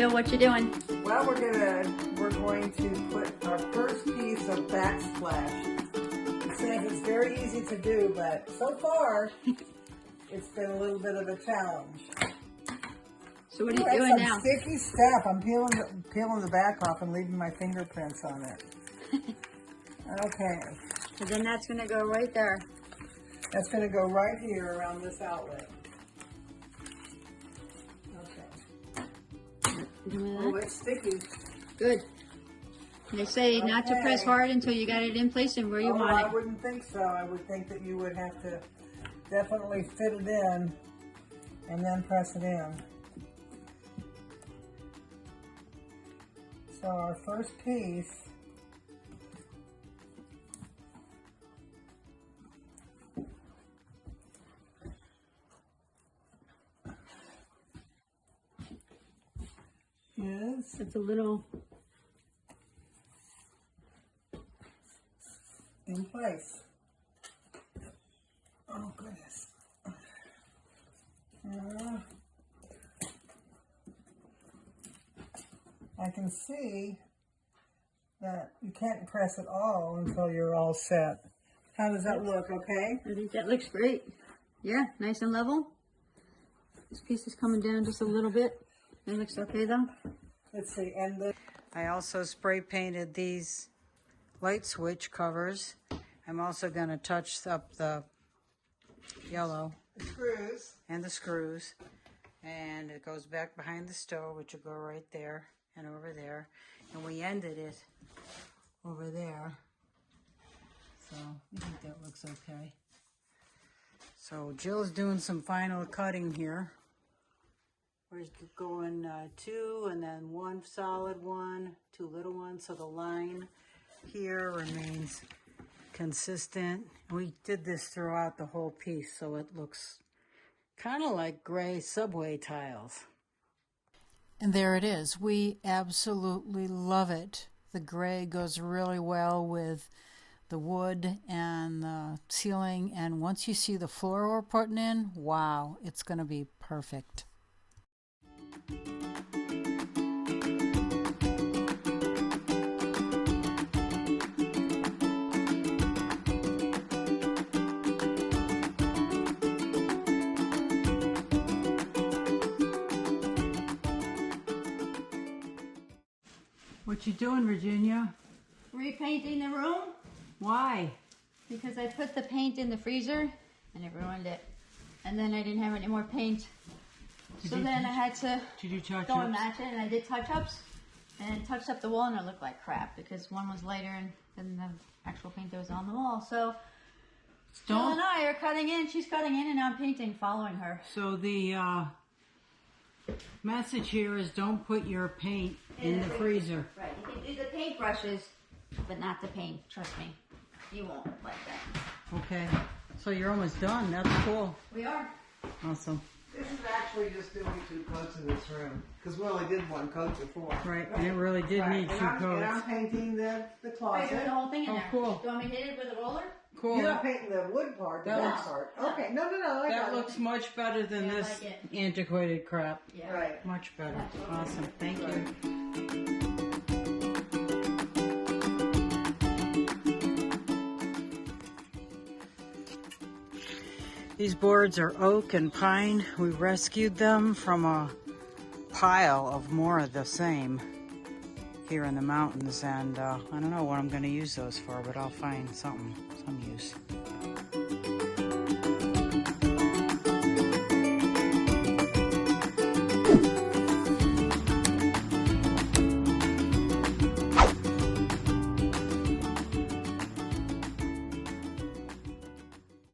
Jill, what you doing? Well, we're going to put our first piece of backsplash. It says it's very easy to do, but so far it's been a little bit of a challenge. So what are you doing now? Sticky stuff. I'm peeling the back off and leaving my fingerprints on it. Okay. So then that's going to go right there. That's going to go right here around this outlet. Okay. Oh, it's sticky. Good. They say not to press hard until you got it in place and where you want it. I wouldn't think so. I would think that you would have to definitely fit it in and then press it in. So our first piece is, it's a little in place. Oh goodness. I can see that you can't press it all until you're all set. How does that look? Okay? I think that looks great. Yeah, nice and level. This piece is coming down just a little bit. It looks okay though. Let's see. And I also spray painted these light switch covers. I'm also going to touch up the yellow. The screws. And the screws. And it goes back behind the stove, which will go right there and over there. And we ended it over there. So I think that looks okay. So Jill's doing some final cutting here. We're going 2 and then 1 solid one, 2 little ones, so the line here remains consistent. We did this throughout the whole piece, so it looks kind of like gray subway tiles. And there it is. We absolutely love it. The gray goes really well with the wood and the ceiling, and once you see the floor we're putting in, wow, it's going to be perfect. What you doing, Virginia? Repainting the room. Why? Because I put the paint in the freezer and it ruined it. And then I didn't have any more paint. So then I had to go and match it, and I did touch-ups and touched up the wall, and it looked like crap because one was lighter than the actual paint that was on the wall. So Jill and I are cutting in. She's cutting in, and I'm painting, following her. So the message here is don't put your paint in the freezer. Right. You can do the paint brushes, but not the paint. Trust me. You won't like that. Okay. So you're almost done. That's cool. We are. Awesome. This is actually just doing 2 coats in this room, because we only did 1 coat before. Right, and it really did need 2 coats. And I'm painting the closet. Right, the whole thing in there. Cool. Do you want me to hit it with a roller? Cool. You're not painting the wood part, the back part. Okay, no, I that got looks it. much better than this antiquated crap. Yeah. Right. Much better. Awesome. Thank you. These boards are oak and pine. We rescued them from a pile of more of the same here in the mountains, and I don't know what I'm going to use those for, but I'll find some use.